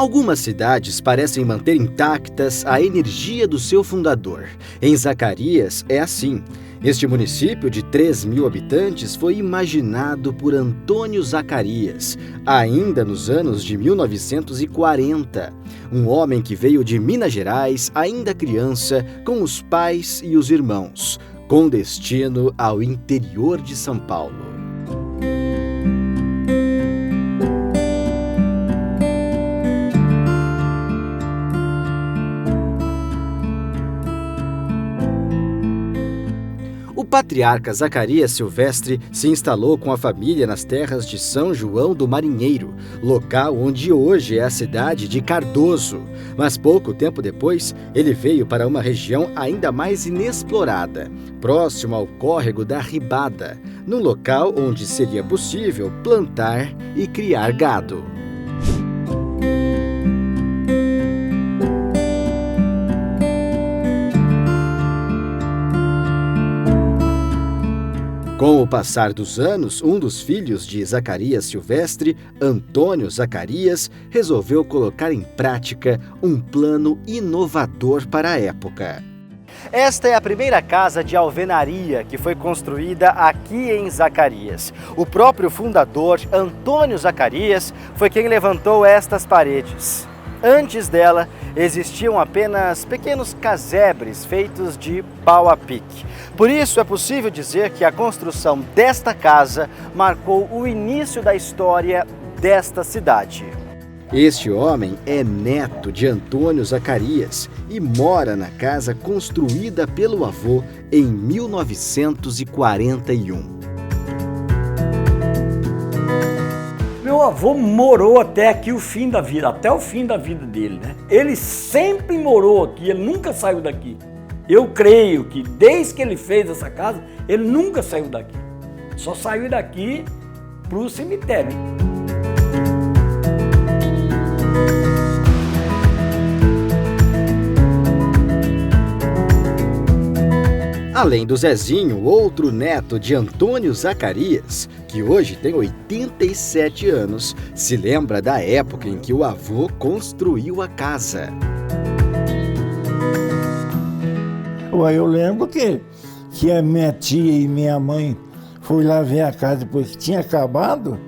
Algumas cidades parecem manter intactas a energia do seu fundador. Em Zacarias é assim. Este município de 3.000 habitantes foi imaginado por Antônio Zacarias, ainda nos anos de 1940. Um homem que veio de Minas Gerais, ainda criança, com os pais e os irmãos, com destino ao interior de São Paulo. O patriarca Zacarias Silvestre se instalou com a família nas terras de São João do Marinheiro, local onde hoje é a cidade de Cardoso. Mas pouco tempo depois, ele veio para uma região ainda mais inexplorada, próximo ao córrego da Ribada, num local onde seria possível plantar e criar gado. Com o passar dos anos, um dos filhos de Zacarias Silvestre, Antônio Zacarias, resolveu colocar em prática um plano inovador para a época. Esta é a primeira casa de alvenaria que foi construída aqui em Zacarias. O próprio fundador, Antônio Zacarias, foi quem levantou estas paredes. Antes dela, existiam apenas pequenos casebres feitos de pau a pique. Por isso, é possível dizer que a construção desta casa marcou o início da história desta cidade. Este homem é neto de Antônio Zacarias e mora na casa construída pelo avô em 1941. Meu avô morou até aqui o fim da vida, até o fim da vida dele, né? Ele sempre morou aqui, ele nunca saiu daqui. Eu creio que desde que ele fez essa casa, ele nunca saiu daqui. Só saiu daqui para o cemitério. Além do Zezinho, outro neto de Antônio Zacarias, que hoje tem 87 anos, se lembra da época em que o avô construiu a casa. Eu lembro que a minha tia e minha mãe foram lá ver a casa depois que tinha acabado,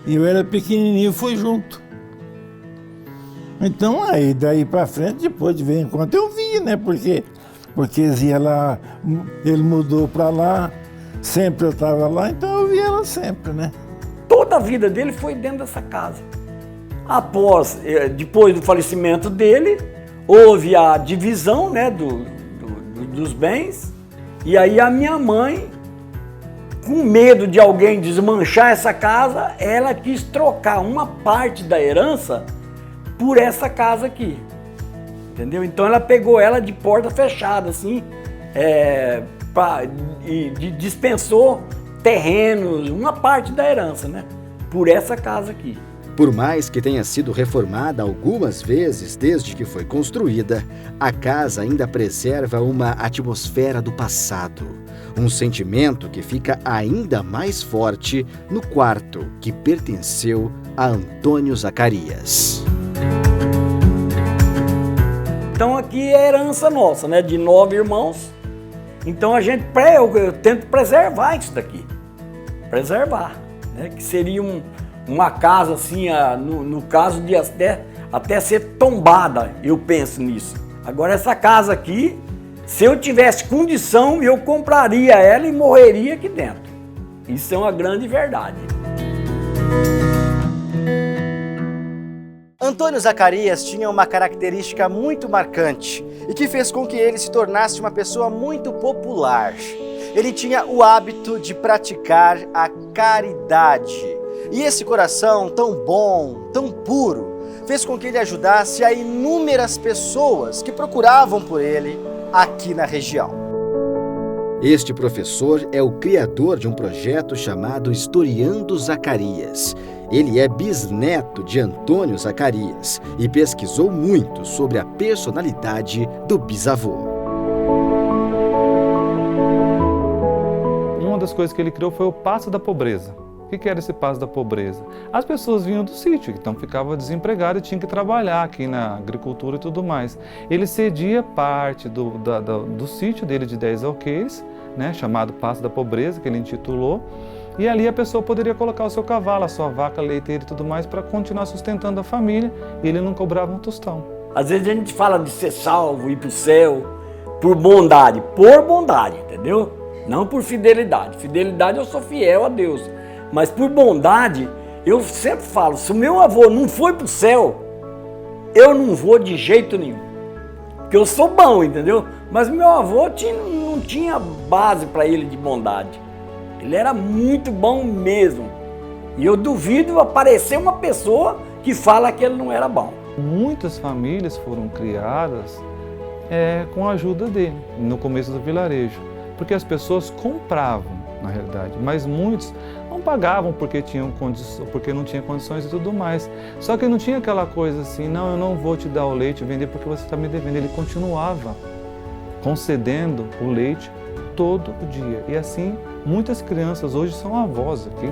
e eu era pequenininho e fui junto. Então aí, daí pra frente, depois de vez em quando eu vi, né, porque eles iam lá, ele mudou para lá, sempre eu estava lá, então eu via ela sempre, né? Toda a vida dele foi dentro dessa casa. Depois do falecimento dele, houve a divisão, né, dos bens, e aí a minha mãe, com medo de alguém desmanchar essa casa, ela quis trocar uma parte da herança por essa casa aqui. Entendeu? Então ela pegou ela de porta fechada, assim, e dispensou terrenos, uma parte da herança, né? Por essa casa aqui. Por mais que tenha sido reformada algumas vezes desde que foi construída, a casa ainda preserva uma atmosfera do passado. Um sentimento que fica ainda mais forte no quarto que pertenceu a Antônio Zacarias. Então aqui é herança nossa, né? De 9 irmãos. Então eu tento preservar isso daqui. Preservar, né? Que seria uma casa assim, no caso de até ser tombada, eu penso nisso. Agora essa casa aqui, se eu tivesse condição, eu compraria ela e morreria aqui dentro. Isso é uma grande verdade. Antônio Zacarias tinha uma característica muito marcante e que fez com que ele se tornasse uma pessoa muito popular. Ele tinha o hábito de praticar a caridade. E esse coração tão bom, tão puro, fez com que ele ajudasse a inúmeras pessoas que procuravam por ele aqui na região. Este professor é o criador de um projeto chamado Historiando Zacarias. Ele é bisneto de Antônio Zacarias e pesquisou muito sobre a personalidade do bisavô. Uma das coisas que ele criou foi o Passo da Pobreza. O que era esse passo da pobreza? As pessoas vinham do sítio, então ficavam desempregadas e tinham que trabalhar aqui na agricultura e tudo mais. Ele cedia parte do sítio dele de 10 alqueires, né, chamado Passo da Pobreza, que ele intitulou, e ali a pessoa poderia colocar o seu cavalo, a sua vaca leiteira e tudo mais para continuar sustentando a família, e ele não cobrava um tostão. Às vezes a gente fala de ser salvo, ir para o céu, por bondade, entendeu? Não por fidelidade. Fidelidade eu sou fiel a Deus, mas por bondade eu sempre falo, se o meu avô não foi para o céu, eu não vou de jeito nenhum, porque eu sou bom, entendeu? Mas meu avô não tinha base para ele de bondade. Ele era muito bom mesmo. E eu duvido aparecer uma pessoa que fala que ele não era bom. Muitas famílias foram criadas com a ajuda dele, no começo do vilarejo. Porque as pessoas compravam, na realidade, mas muitos não pagavam porque não tinham condições e tudo mais. Só que não tinha aquela coisa assim, não, eu não vou te dar o leite e vender porque você está me devendo. Ele continuava concedendo o leite todo o dia. E assim, muitas crianças hoje são avós aqui.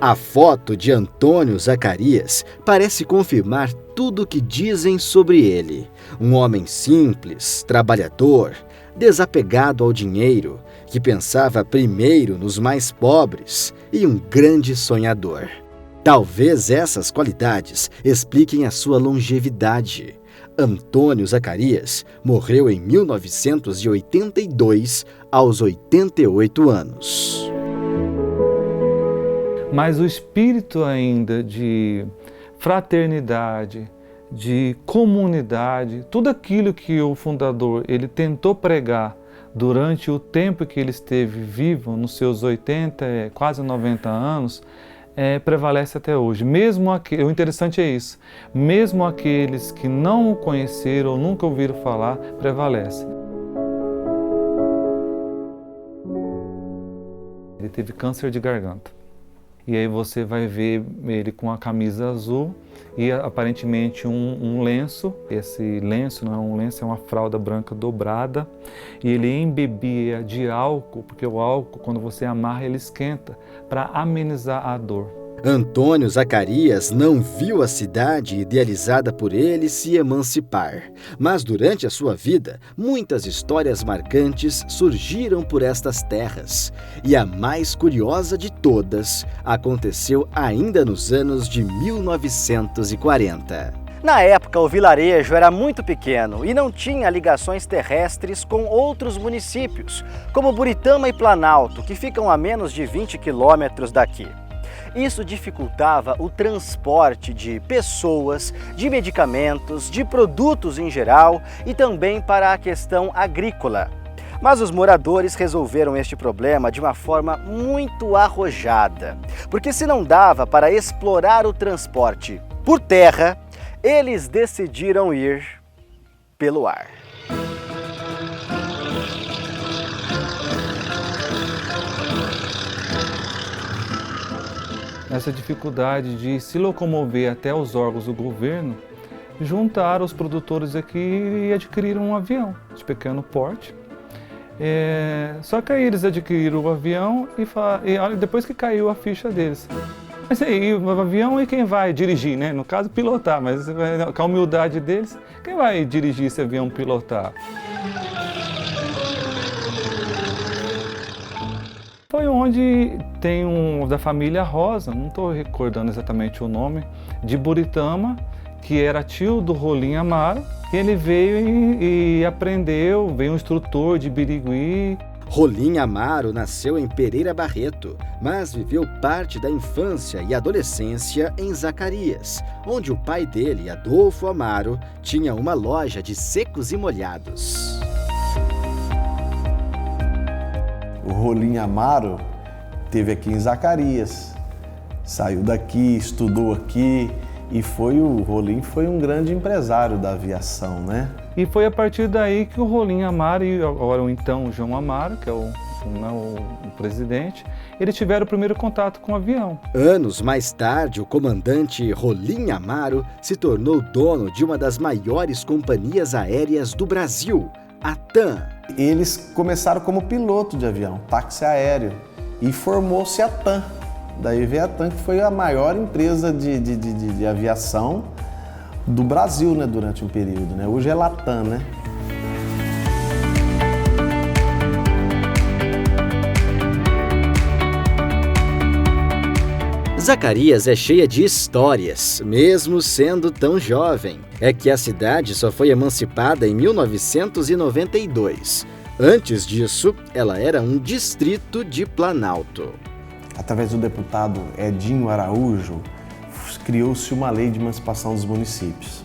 A foto de Antônio Zacarias parece confirmar tudo o que dizem sobre ele. Um homem simples, trabalhador, desapegado ao dinheiro, que pensava primeiro nos mais pobres e um grande sonhador. Talvez essas qualidades expliquem a sua longevidade. Antônio Zacarias morreu em 1982, aos 88 anos. Mas o espírito ainda de fraternidade, de comunidade, tudo aquilo que o fundador ele tentou pregar durante o tempo que ele esteve vivo, nos seus 80, quase 90 anos, prevalece até hoje. O interessante é isso, mesmo aqueles que não o conheceram ou nunca ouviram falar, prevalece. Ele teve câncer de garganta. E aí você vai ver ele com a camisa azul e aparentemente um lenço. Esse lenço não é um lenço, é uma fralda branca dobrada. E ele embebia de álcool, porque o álcool, quando você amarra, ele esquenta, para amenizar a dor. Antônio Zacarias não viu a cidade idealizada por ele se emancipar, mas durante a sua vida, muitas histórias marcantes surgiram por estas terras. E a mais curiosa de todas aconteceu ainda nos anos de 1940. Na época, o vilarejo era muito pequeno e não tinha ligações terrestres com outros municípios, como Buritama e Planalto, que ficam a menos de 20 quilômetros daqui. Isso dificultava o transporte de pessoas, de medicamentos, de produtos em geral e também para a questão agrícola. Mas os moradores resolveram este problema de uma forma muito arrojada, porque se não dava para explorar o transporte por terra, eles decidiram ir pelo ar. Essa dificuldade de se locomover até os órgãos do governo, juntaram os produtores aqui e adquiriram um avião de pequeno porte. Só que aí eles adquiriram o avião e olha, depois que caiu a ficha deles. Mas aí o avião e quem vai dirigir, né? No caso, pilotar, mas com a humildade deles, quem vai dirigir esse avião pilotar? Foi onde tem da família Rosa, não estou recordando exatamente o nome, de Buritama, que era tio do Rolim Amaro, e ele veio e aprendeu, veio um instrutor de Birigui. Rolim Amaro nasceu em Pereira Barreto, mas viveu parte da infância e adolescência em Zacarias, onde o pai dele, Adolfo Amaro, tinha uma loja de secos e molhados. O Rolim Amaro esteve aqui em Zacarias, saiu daqui, estudou aqui e o Rolim foi um grande empresário da aviação, né? E foi a partir daí que o Rolim Amaro e agora o então João Amaro, que é o presidente, eles tiveram o primeiro contato com o avião. Anos mais tarde, o comandante Rolim Amaro se tornou dono de uma das maiores companhias aéreas do Brasil, a TAM. Eles começaram como piloto de avião, táxi aéreo. e formou-se a TAM. Daí veio a TAM, que foi a maior empresa de aviação do Brasil, né, durante um período, né? Hoje é Latam, né? Zacarias é cheia de histórias, mesmo sendo tão jovem. É que a cidade só foi emancipada em 1992. Antes disso, ela era um distrito de Planalto. Através do deputado Edinho Araújo, criou-se uma lei de emancipação dos municípios,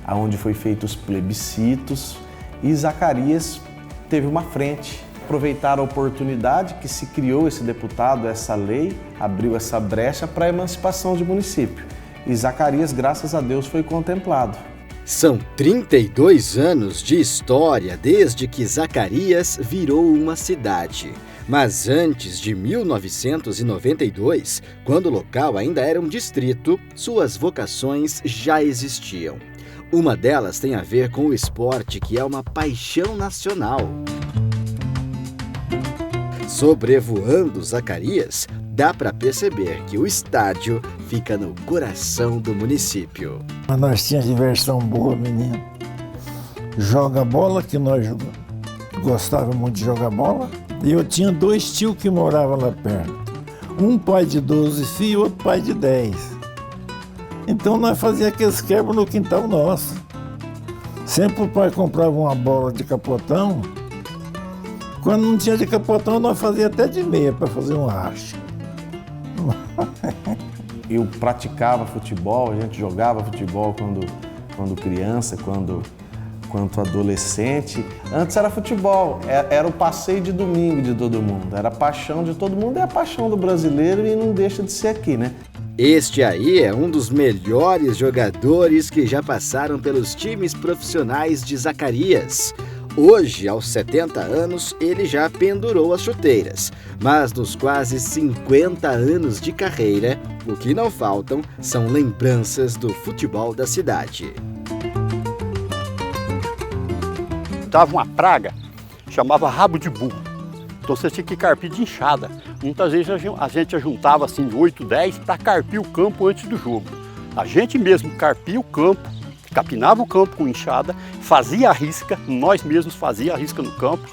onde foi feitos os plebiscitos e Zacarias teve uma frente. Aproveitar a oportunidade que se criou esse deputado, essa lei, abriu essa brecha para a emancipação de município. E Zacarias, graças a Deus, foi contemplado. São 32 anos de história desde que Zacarias virou uma cidade. Mas antes de 1992, quando o local ainda era um distrito, suas vocações já existiam. Uma delas tem a ver com o esporte, que é uma paixão nacional. Sobrevoando Zacarias, dá para perceber que o estádio fica no coração do município. Mas nós tínhamos diversão boa, menino. Joga bola, que nós gostávamos muito de jogar bola. E eu tinha 2 tios que moravam lá perto. Um pai de 12 filhos e outro pai de 10. Então nós fazíamos aqueles quebros no quintal nosso. Sempre o pai comprava uma bola de capotão. Quando não tinha de capotão, nós fazíamos até de meia para fazer um racha. Eu praticava futebol, a gente jogava futebol quando criança, quando adolescente. Antes era futebol, era o passeio de domingo de todo mundo, era a paixão de todo mundo, é a paixão do brasileiro e não deixa de ser aqui, né? Este aí é um dos melhores jogadores que já passaram pelos times profissionais de Zacarias. Hoje, aos 70 anos, ele já pendurou as chuteiras, mas nos quase 50 anos de carreira, o que não faltam são lembranças do futebol da cidade. Dava uma praga, chamava rabo de burro. Então você tinha que carpir de enxada. Muitas vezes a gente juntava assim 8, 10 para carpir o campo antes do jogo. A gente mesmo carpia o campo, capinava o campo com enxada, fazia a risca, nós mesmos fazia a risca no campo,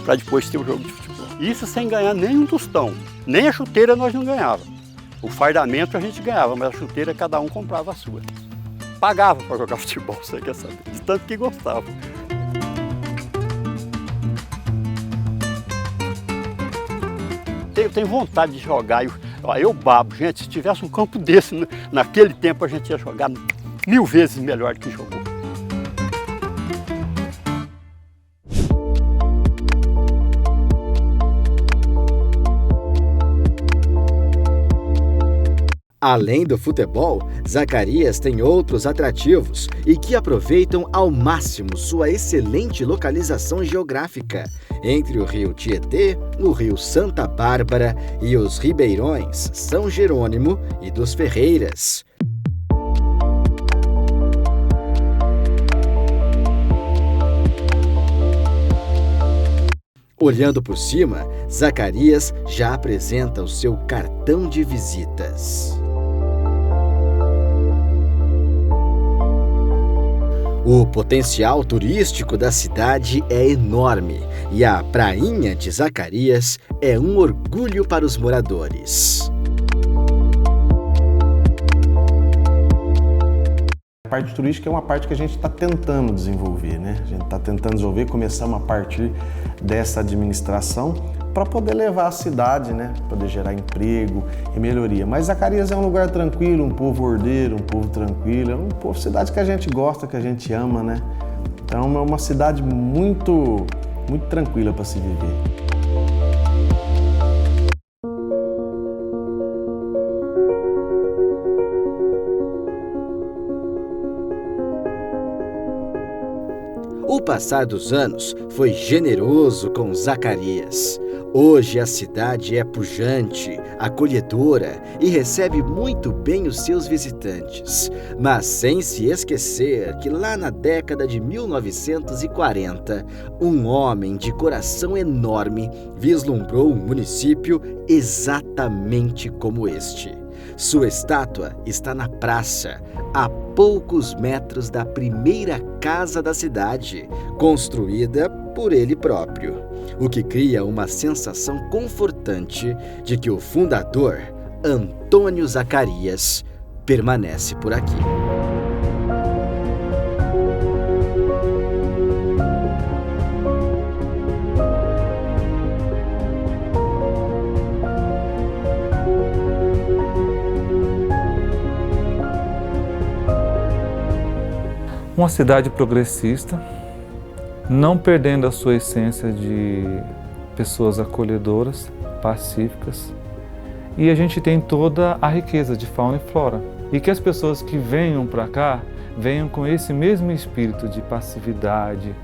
para depois ter o jogo de futebol. Isso sem ganhar nem um tostão, nem a chuteira nós não ganhava. O fardamento a gente ganhava, mas a chuteira cada um comprava a sua. Pagava para jogar futebol, você quer saber, de tanto que gostava. Eu tenho vontade de jogar, eu babo, gente, se tivesse um campo desse, naquele tempo a gente ia jogar 1000 vezes melhor do que jogou. Além do futebol, Zacarias tem outros atrativos e que aproveitam ao máximo sua excelente localização geográfica entre o rio Tietê, o rio Santa Bárbara e os ribeirões São Jerônimo e dos Ferreiras. Olhando por cima, Zacarias já apresenta o seu cartão de visitas. O potencial turístico da cidade é enorme e a Prainha de Zacarias é um orgulho para os moradores. A parte turística é uma parte que a gente está tentando desenvolver, né? A gente está tentando desenvolver, começamos a partir dessa administração para poder levar a cidade, né? Poder gerar emprego e melhoria. Mas Zacarias é um lugar tranquilo, um povo ordeiro, um povo tranquilo, é um povo, cidade que a gente gosta, que a gente ama, né? Então é uma cidade muito tranquila para se viver. O o passar dos anos foi generoso com Zacarias. Hoje a cidade é pujante, acolhedora e recebe muito bem os seus visitantes, mas sem se esquecer que lá na década de 1940, um homem de coração enorme vislumbrou um município exatamente como este. Sua estátua está na praça, a poucos metros da primeira casa da cidade, construída por ele próprio, o que cria uma sensação confortante de que o fundador, Antônio Zacarias, permanece por aqui. Uma cidade progressista, não perdendo a sua essência de pessoas acolhedoras, pacíficas. E a gente tem toda a riqueza de fauna e flora. E que as pessoas que venham para cá, venham com esse mesmo espírito de passividade,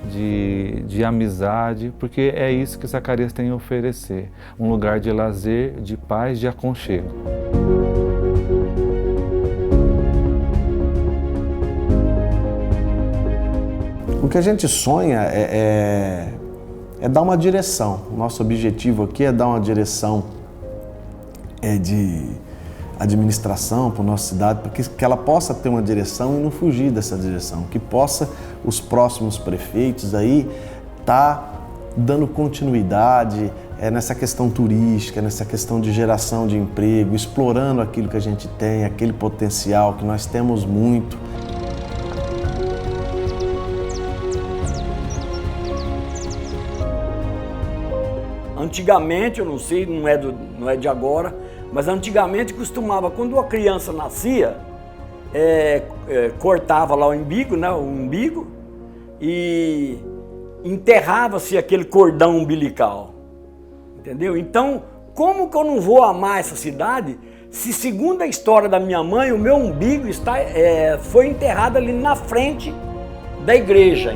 de amizade, porque é isso que Zacarias tem a oferecer. Um lugar de lazer, de paz, de aconchego. O que a gente sonha é dar uma direção. O nosso objetivo aqui é dar uma direção de administração para a nossa cidade, para que ela possa ter uma direção e não fugir dessa direção. Que possa os próximos prefeitos aí tá dando continuidade nessa questão turística, nessa questão de geração de emprego, explorando aquilo que a gente tem, aquele potencial que nós temos muito. Antigamente, eu não sei, não é de agora, mas antigamente costumava, quando uma criança nascia, cortava lá o umbigo, e enterrava-se aquele cordão umbilical, entendeu? Então, como que eu não vou amar essa cidade, se segundo a história da minha mãe, o meu umbigo foi enterrado ali na frente da igreja.